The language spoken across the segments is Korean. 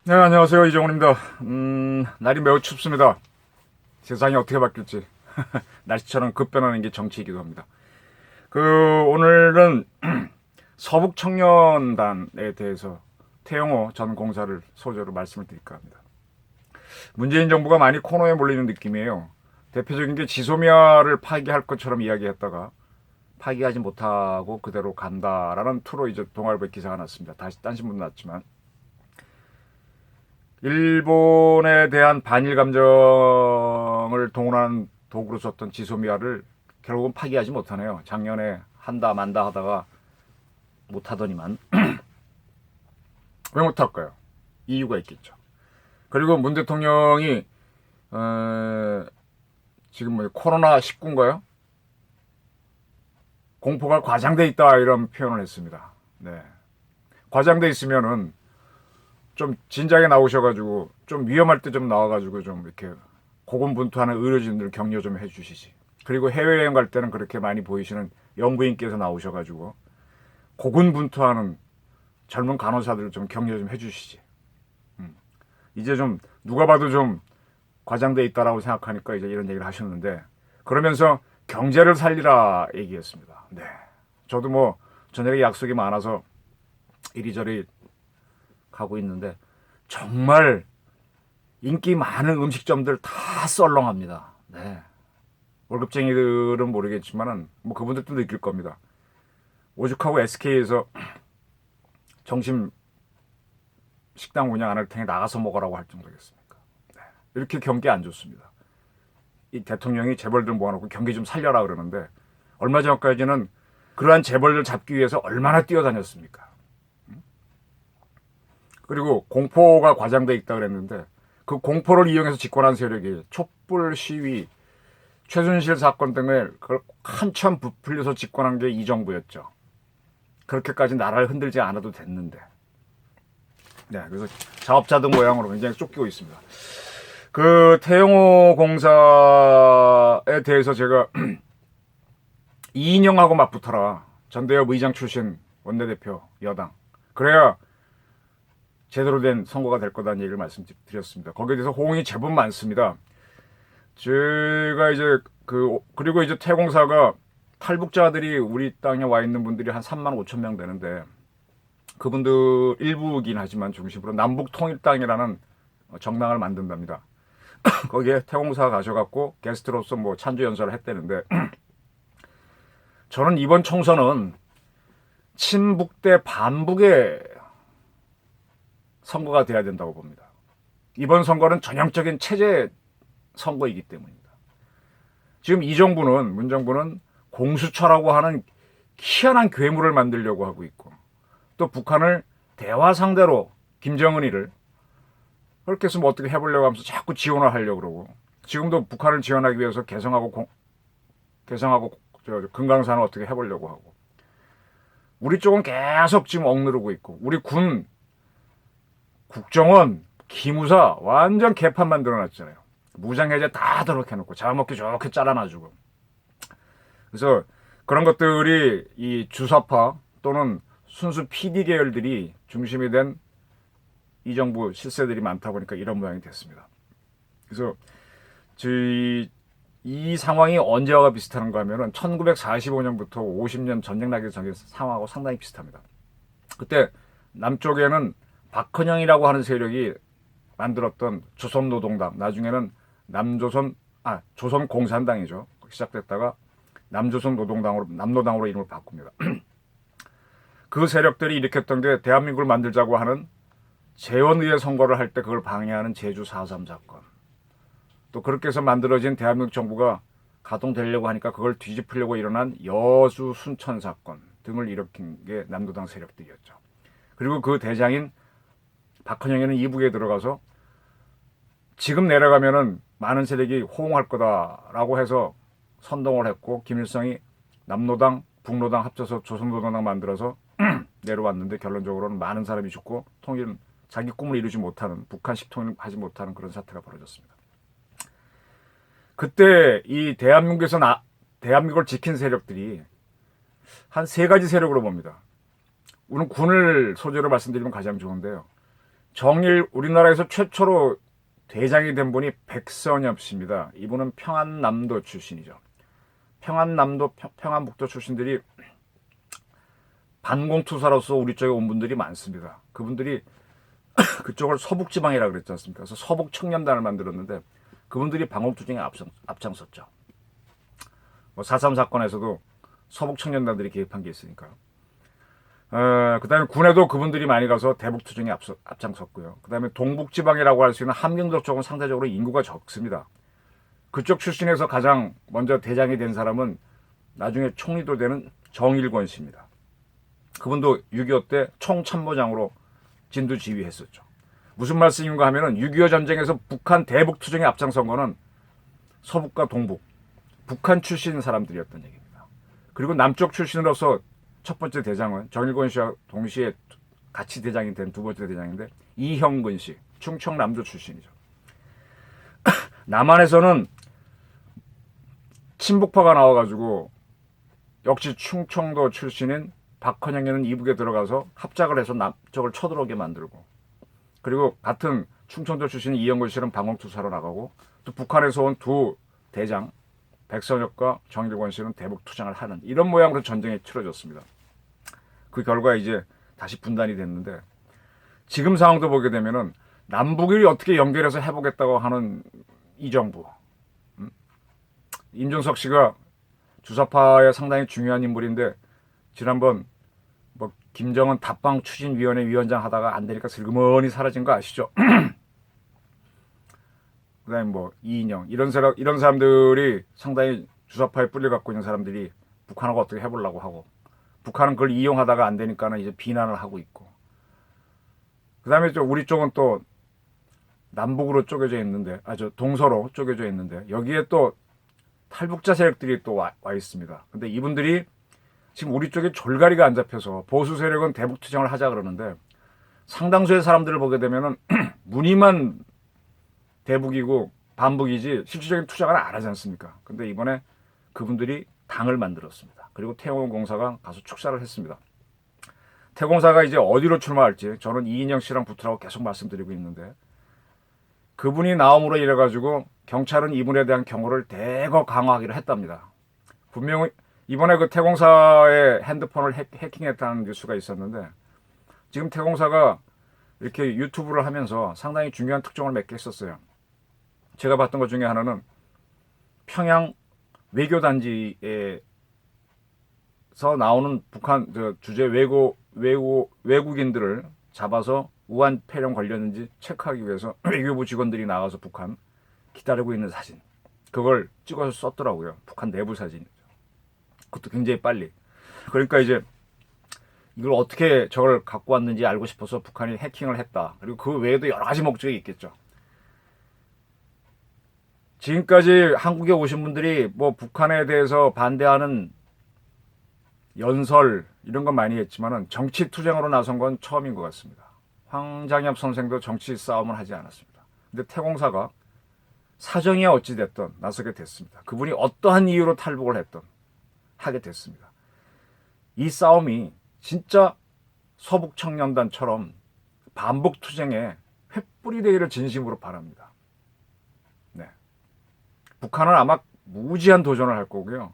네, 안녕하세요. 이정훈입니다. 날이 매우 춥습니다. 세상이 어떻게 바뀔지. 날씨처럼 급변하는 게 정치이기도 합니다. 오늘은 서북청년단에 대해서 태영호 전 공사를 소재로 말씀을 드릴까 합니다. 문재인 정부가 많이 코너에 몰리는 느낌이에요. 대표적인 게 지소미아를 파기할 것처럼 이야기했다가 파기하지 못하고 그대로 간다라는 투로 이제 동아일보에 기사가 났습니다. 다시 딴 신문 났지만. 일본에 대한 반일 감정을 동원하는 도구로 썼던 지소미아를 결국은 파기하지 못하네요. 작년에 한다 만다 하다가 못하더니만. 왜 못할까요? 이유가 있겠죠. 그리고 문 대통령이 지금 뭐 코로나 19인가요? 공포가 과장돼 있다 이런 표현을 했습니다. 네. 과장돼 있으면은 좀 진작에 나오셔가지고 좀 위험할 때 좀 나와가지고 좀 이렇게 고군분투하는 의료진들 격려 좀 해주시지. 그리고 해외여행 갈 때는 그렇게 많이 보이시는 영부인께서 나오셔가지고 고군분투하는 젊은 간호사들 좀 격려 좀 해주시지. 이제 좀 누가 봐도 좀 과장돼 있다라고 생각하니까 이제 이런 얘기를 하셨는데, 그러면서 경제를 살리라 얘기했습니다. 네. 저도 뭐 저녁에 약속이 많아서 이리저리 가고 있는데 정말 인기 많은 음식점들 다 썰렁합니다. 네. 월급쟁이들은 모르겠지만은 뭐 그분들도 느낄 겁니다. 오죽하고 SK에서 점심 식당 운영 안 할 테니 나가서 먹으라고 할 정도겠습니까? 네. 이렇게 경기 안 좋습니다. 이 대통령이 재벌들 모아놓고 경기 좀 살려라 그러는데, 얼마 전까지는 그러한 재벌들 잡기 위해서 얼마나 뛰어다녔습니까? 그리고 공포가 과장돼 있다 그랬는데, 그 공포를 이용해서 집권한 세력이 촛불 시위, 최순실 사건 등을 그걸 한참 부풀려서 집권한 게 이 정부였죠. 그렇게까지 나라를 흔들지 않아도 됐는데. 네, 그래서 자업자득 모양으로 굉장히 쫓기고 있습니다. 태영호 공사에 대해서 제가 이인영하고 맞붙어라. 전대협 의장 출신 원내대표 여당. 그래야 제대로 된 선거가 될 거다는 얘기를 말씀드렸습니다. 거기에 대해서 호응이 제법 많습니다. 제가 이제 그리고 이제 태공사가 탈북자들이 우리 땅에 와 있는 분들이 한 3만 5천 명 되는데, 그분들 일부이긴 하지만 중심으로 남북 통일 땅이라는 정당을 만든답니다. 거기에 태공사 가셔갖고 게스트로서 뭐 찬조 연설을 했다는데, 저는 이번 총선은 친북 대 반북의 선거가 돼야 된다고 봅니다. 이번 선거는 전형적인 체제 선거이기 때문입니다. 지금 이 정부는, 문정부는 공수처라고 하는 희한한 괴물을 만들려고 하고 있고, 또 북한을 대화 상대로 김정은이를 그렇게 해서 뭐 어떻게 해보려고 하면서 자꾸 지원을 하려고 그러고, 지금도 북한을 지원하기 위해서 개성하고 금강산을 어떻게 해보려고 하고, 우리 쪽은 계속 지금 억누르고 있고, 우리 군, 국정원, 기무사 완전 개판 만들어놨잖아요. 무장해제 다 더럽혀놓고 잡아먹기 좋게 잘라놔주고. 그래서 그런 것들이 이 주사파 또는 순수 PD 계열들이 중심이 된 이 정부 실세들이 많다 보니까 이런 모양이 됐습니다. 그래서 이 상황이 언제와 비슷한가 하면은 1945년부터 50년 전쟁 나기 전의 상황하고 상당히 비슷합니다. 그때 남쪽에는 박헌영이라고 하는 세력이 만들었던 조선노동당, 나중에는 조선공산당이죠. 시작됐다가 남조선노동당으로, 남노당으로 이름을 바꿉니다. 그 세력들이 일으켰던 게 대한민국을 만들자고 하는 재원의회 선거를 할 때 그걸 방해하는 제주 4.3 사건. 또 그렇게 해서 만들어진 대한민국 정부가 가동되려고 하니까 그걸 뒤집으려고 일어난 여수 순천 사건 등을 일으킨 게 남노당 세력들이었죠. 그리고 그 대장인 박헌영이는 이북에 들어가서 지금 내려가면은 많은 세력이 호응할 거다라고 해서 선동을 했고, 김일성이 남노당, 북노당 합쳐서 조선노동당 만들어서 내려왔는데 결론적으로는 많은 사람이 죽고 자기 꿈을 이루지 못하는, 북한식 통일하지 못하는 그런 사태가 벌어졌습니다. 그때 이 대한민국을 지킨 세력들이 한 세 가지 세력으로 봅니다. 우선 군을 소재로 말씀드리면 가장 좋은데요. 우리나라에서 최초로 대장이 된 분이 백선엽 씨입니다. 이분은 평안남도 출신이죠. 평안남도, 평안북도 출신들이 반공투사로서 우리 쪽에 온 분들이 많습니다. 그분들이 그쪽을 서북지방이라고 그랬지 않습니까? 그래서 서북청년단을 만들었는데 그분들이 반공투쟁에 앞장섰죠. 뭐 4.3 사건에서도 서북청년단들이 개입한 게 있으니까요. 그 다음에 군에도 그분들이 많이 가서 대북투쟁에 앞장섰고요. 그 다음에 동북지방이라고 할 수 있는 함경도 쪽은 상대적으로 인구가 적습니다. 그쪽 출신에서 가장 먼저 대장이 된 사람은 나중에 총리도 되는 정일권 씨입니다. 그분도 6.25 때 총참모장으로 진두지휘했었죠. 무슨 말씀인가 하면은 6.25 전쟁에서 북한 대북투쟁에 앞장선 거는 서북과 동북, 북한 출신 사람들이었던 얘기입니다. 그리고 남쪽 출신으로서 첫 번째 대장은 정일권 씨와 동시에 같이 대장이 된 두 번째 대장인데 이형근 씨, 충청남도 출신이죠. 남한에서는 친북파가 나와가지고 역시 충청도 출신인 박헌영이는 이북에 들어가서 합작을 해서 남쪽을 쳐들어오게 만들고, 그리고 같은 충청도 출신인 이형근 씨는 방공투사로 나가고, 또 북한에서 온 두 대장 백선엽과 정일권 씨는 대북 투쟁을 하는 이런 모양으로 전쟁이 치러졌습니다. 그 결과 이제 다시 분단이 됐는데, 지금 상황도 보게 되면은 남북이 어떻게 연결해서 해보겠다고 하는 이 정부, 임종석 씨가 주사파의 상당히 중요한 인물인데 지난번 뭐 김정은 답방 추진위원회 위원장 하다가 안 되니까 슬그머니 사라진 거 아시죠? 그다음에 뭐 이인영 이런 사람들이 상당히 주사파에 뿌리 갖고 있는 사람들이 북한하고 어떻게 해보려고 하고, 북한은 그걸 이용하다가 안 되니까는 이제 비난을 하고 있고, 그다음에 또 우리 쪽은 또 남북으로 쪼개져 있는데, 동서로 쪼개져 있는데 여기에 또 탈북자 세력들이 또 와 있습니다. 근데 이분들이 지금 우리 쪽에 졸가리가 안 잡혀서 보수 세력은 대북 투쟁을 하자 그러는데 상당수의 사람들을 보게 되면은 무늬만 대북이고 반북이지 실질적인 투쟁을 안 하지 않습니까? 근데 이번에 그분들이 당을 만들었습니다. 그리고 태공사가 가서 축사를 했습니다. 태공사가 이제 어디로 출마할지 저는 이인영 씨랑 붙으라고 계속 말씀드리고 있는데, 그분이 나옴으로 이래 가지고 경찰은 이분에 대한 경호를 대거 강화하기로 했답니다. 분명히 이번에 그 태공사의 핸드폰을 해킹했다는 뉴스가 있었는데, 지금 태공사가 이렇게 유튜브를 하면서 상당히 중요한 특종을 몇 개 했었어요. 제가 봤던 것 중에 하나는 평양 외교단지에서 나오는 북한 주재 외국인들을 잡아서 우한 폐렴 걸렸는지 체크하기 위해서 외교부 직원들이 나가서 북한 기다리고 있는 사진, 그걸 찍어서 썼더라고요. 북한 내부 사진이죠. 그것도 굉장히 빨리. 그러니까 이제 이걸 어떻게 저걸 갖고 왔는지 알고 싶어서 북한이 해킹을 했다. 그리고 그 외에도 여러 가지 목적이 있겠죠. 지금까지 한국에 오신 분들이 뭐 북한에 대해서 반대하는 연설 이런 건 많이 했지만은 정치 투쟁으로 나선 건 처음인 것 같습니다. 황장엽 선생도 정치 싸움을 하지 않았습니다. 근데 태공사가 사정이 어찌 됐든 나서게 됐습니다. 그분이 어떠한 이유로 탈북을 했든 하게 됐습니다. 이 싸움이 진짜 서북청년단처럼 반북 투쟁에 횃불이 되기를 진심으로 바랍니다. 네. 북한은 아마 무지한 도전을 할 거고요.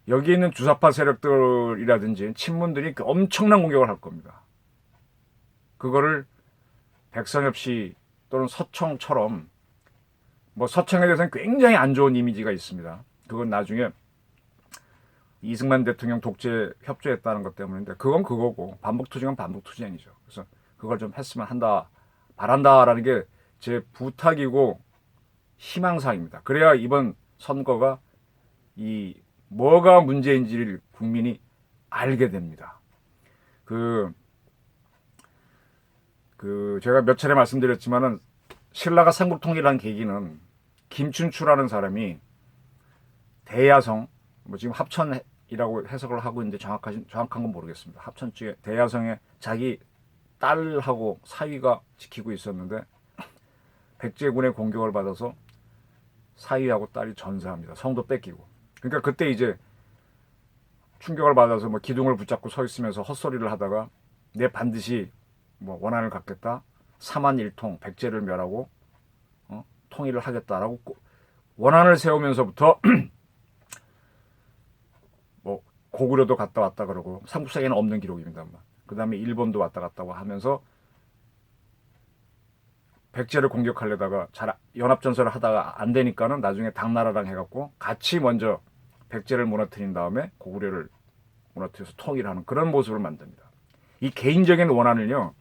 여기 있는 주사파 세력들이라든지 친문들이 엄청난 공격을 할 겁니다. 그거를 백선엽 씨 또는 서청처럼, 뭐 서청에 대해서는 굉장히 안 좋은 이미지가 있습니다. 그건 나중에 이승만 대통령 독재 협조했다는 것 때문인데, 그건 그거고 반북투쟁은 반북투쟁이죠. 그래서 그걸 좀 했으면 한다, 바란다라는 게 제 부탁이고 희망사항입니다. 그래야 이번 선거가 뭐가 문제인지를 국민이 알게 됩니다. 제가 몇 차례 말씀드렸지만은 신라가 삼국통일한 계기는 김춘추라는 사람이 대야성, 뭐 지금 합천이라고 해석을 하고 있는데 정확한 건 모르겠습니다. 합천 쪽에 대야성에 자기 딸하고 사위가 지키고 있었는데 백제군의 공격을 받아서 사위하고 딸이 전사합니다. 성도 뺏기고. 그러니까 그때 이제 충격을 받아서 뭐 기둥을 붙잡고 서 있으면서 헛소리를 하다가 내 반드시 뭐 원한을 갖겠다, 사만 일통 백제를 멸하고 통일을 하겠다라고 원한을 세우면서부터 뭐 고구려도 갔다 왔다 그러고 삼국사에는 없는 기록입니다만 그 다음에 일본도 왔다 갔다 하면서 백제를 공격하려다가 잘 연합전선을 하다가 안 되니까는 나중에 당나라랑 해갖고 같이 먼저 백제를 무너뜨린 다음에 고구려를 무너뜨려서 통일하는 그런 모습을 만듭니다. 이 개인적인 원한을요,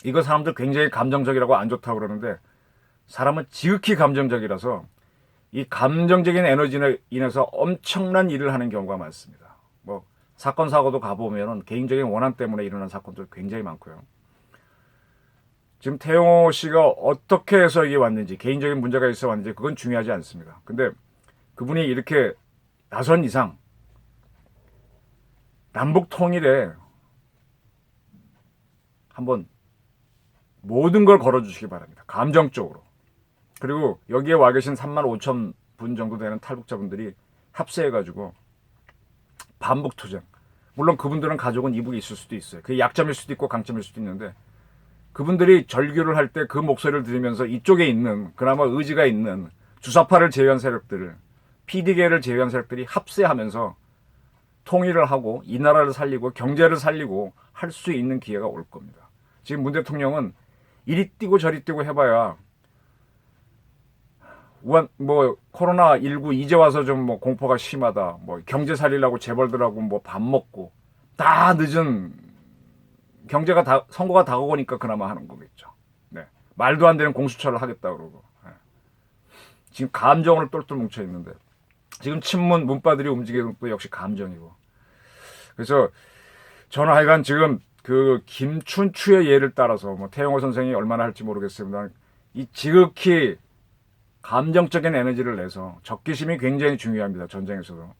이거 사람들 굉장히 감정적이라고 안 좋다고 그러는데 사람은 지극히 감정적이라서 이 감정적인 에너지로 인해서 엄청난 일을 하는 경우가 많습니다. 뭐 사건 사고도 가보면은 개인적인 원한 때문에 일어난 사건도 굉장히 많고요. 지금 태용호 씨가 어떻게 해서 이게 왔는지, 개인적인 문제가 있어 왔는지 그건 중요하지 않습니다. 근데 그분이 이렇게 나선 이상 남북 통일에 한번 모든 걸 걸어주시기 바랍니다. 감정적으로. 그리고 여기에 와 계신 35,000분 정도 되는 탈북자분들이 합세해가지고 반북투쟁. 물론 그분들은 가족은 이북에 있을 수도 있어요. 그게 약점일 수도 있고 강점일 수도 있는데 그분들이 절규를 할 때 그 목소리를 들으면서 이쪽에 있는 그나마 의지가 있는 주사파를 제외한 세력들을 PD계를 제외한 세력들이 합세하면서 통일을 하고 이 나라를 살리고 경제를 살리고 할 수 있는 기회가 올 겁니다. 지금 문 대통령은 이리 뛰고 저리 뛰고 해봐야 뭐 코로나19 이제 와서 좀 뭐 공포가 심하다. 뭐 경제 살리려고 재벌들하고 뭐 밥 먹고 다 늦은 경제가 다 선거가 다가오니까 그나마 하는 거겠죠. 네. 말도 안 되는 공수처를 하겠다 그러고. 네. 지금 감정으로 똘똘 뭉쳐 있는데 지금 친문 문바들이 움직이는 것도 역시 감정이고. 그래서 저는 하여간 지금 그 김춘추의 예를 따라서 뭐 태용호 선생이 얼마나 할지 모르겠습니다. 이 지극히 감정적인 에너지를 내서 적개심이 굉장히 중요합니다. 전쟁에서도.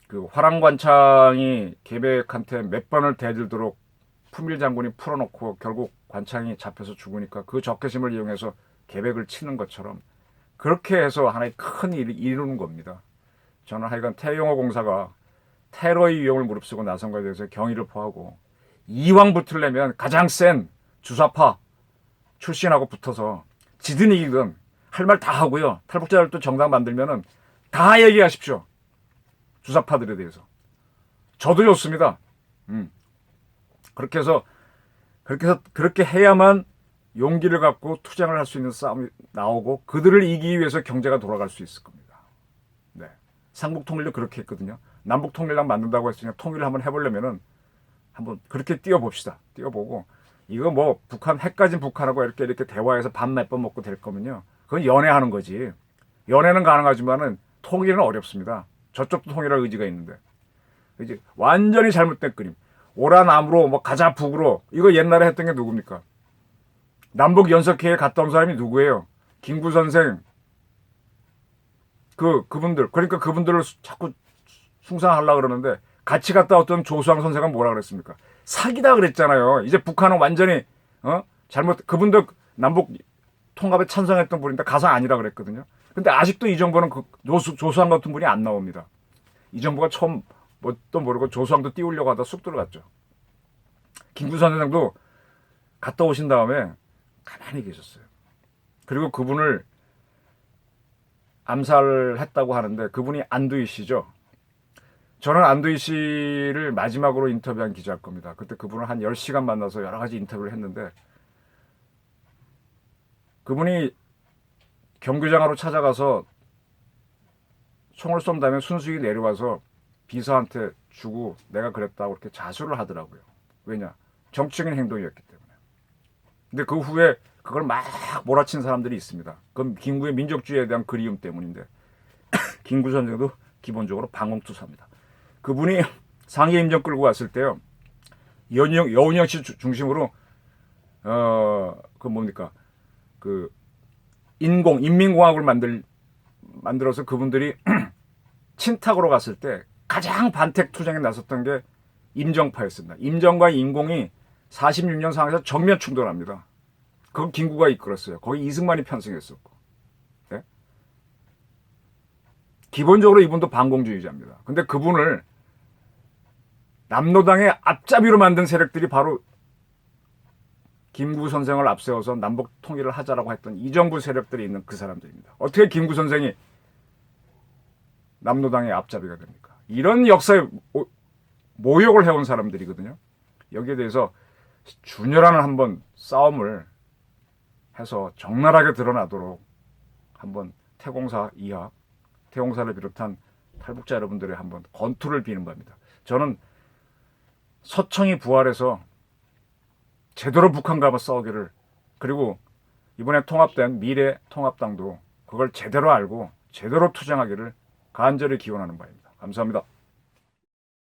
그 화랑관창이 계백한테 몇 번을 대들도록 품일 장군이 풀어놓고 결국 관창이 잡혀서 죽으니까 그 적개심을 이용해서 계백을 치는 것처럼 그렇게 해서 하나의 큰 일을 이루는 겁니다. 저는 하여간 태용호 공사가 테러의 위험을 무릅쓰고 나선 것에 대해서 경의를 표하고 이왕 붙으려면 가장 센 주사파 출신하고 붙어서 지든 이기든 할 말 다 하고요. 탈북자들도 정당 만들면은 다 얘기하십시오. 주사파들에 대해서. 저도 좋습니다. 그렇게 해야만 용기를 갖고 투쟁을 할 수 있는 싸움이 나오고 그들을 이기기 위해서 경제가 돌아갈 수 있을 겁니다. 네. 상북 통일도 그렇게 했거든요. 남북 통일랑 만든다고 했으니까 통일을 한번 해보려면은 한번 그렇게 뛰어봅시다. 뛰어보고 이거 뭐 북한 핵 가진 북한하고 이렇게 대화해서 밥 몇 번 먹고 될 거면요. 그건 연애하는 거지. 연애는 가능하지만은 통일은 어렵습니다. 저쪽도 통일할 의지가 있는데. 이제 완전히 잘못된 그림. 오라남으로 뭐 가자 북으로 이거 옛날에 했던 게 누굽니까? 남북 연석회에 갔다 온 사람이 누구예요? 김구 선생. 그분들. 그러니까 그분들을 자꾸 숭상하려고 그러는데 같이 갔다 왔던 조수왕 선생은 뭐라 그랬습니까? 사기다 그랬잖아요. 이제 북한은 완전히 잘못 그분들 남북 통합에 찬성했던 분인데 가서 아니라 그랬거든요. 근데 아직도 이 정부는 조수왕 같은 분이 안 나옵니다. 이 정부가 처음 뭣도 모르고 조수왕도 띄우려고 하다 쑥 들어갔죠. 김구 선생도 갔다 오신 다음에 가만히 계셨어요. 그리고 그분을 암살했다고 하는데 그분이 안두희 씨죠. 저는 안두희 씨를 마지막으로 인터뷰한 기자일 겁니다. 그때 그분을 한 10시간 만나서 여러 가지 인터뷰를 했는데 그분이 경교장으로 찾아가서 총을 쏜 다음에 순수히 내려와서 비서한테 주고 내가 그랬다고 그렇게 자수를 하더라고요. 왜냐? 정치적인 행동이었기 때문에. 근데 그 후에 그걸 막 몰아친 사람들이 있습니다. 그건 김구의 민족주의에 대한 그리움 때문인데 김구 선생도 기본적으로 방공투사입니다. 그분이 상해 임정 끌고 왔을 때요. 여운형 씨 중심으로 인민공화국을 만들어서 그분들이 친탁으로 갔을 때 가장 반택 투쟁에 나섰던 게 임정파였습니다. 임정과 인공이 46년 상황에서 정면 충돌합니다. 그건 김구가 이끌었어요. 거기 이승만이 편승했었고. 네? 기본적으로 이분도 반공주의자입니다. 근데 그분을 남로당의 앞잡이로 만든 세력들이 바로 김구 선생을 앞세워서 남북 통일을 하자라고 했던 이정부 세력들이 있는 그 사람들입니다. 어떻게 김구 선생이 남노당의 앞잡이가 됩니까? 이런 역사에 모욕을 해온 사람들이거든요. 여기에 대해서 준열한 한번 싸움을 해서 적나라하게 드러나도록 한번 태공사 이하, 태공사를 비롯한 탈북자 여러분들의 한번 건투를 비는 바입니다. 저는 서청이 부활해서 제대로 북한과 싸우기를, 그리고 이번에 통합된 미래통합당도 그걸 제대로 알고 제대로 투쟁하기를 간절히 기원하는 바입니다. 감사합니다.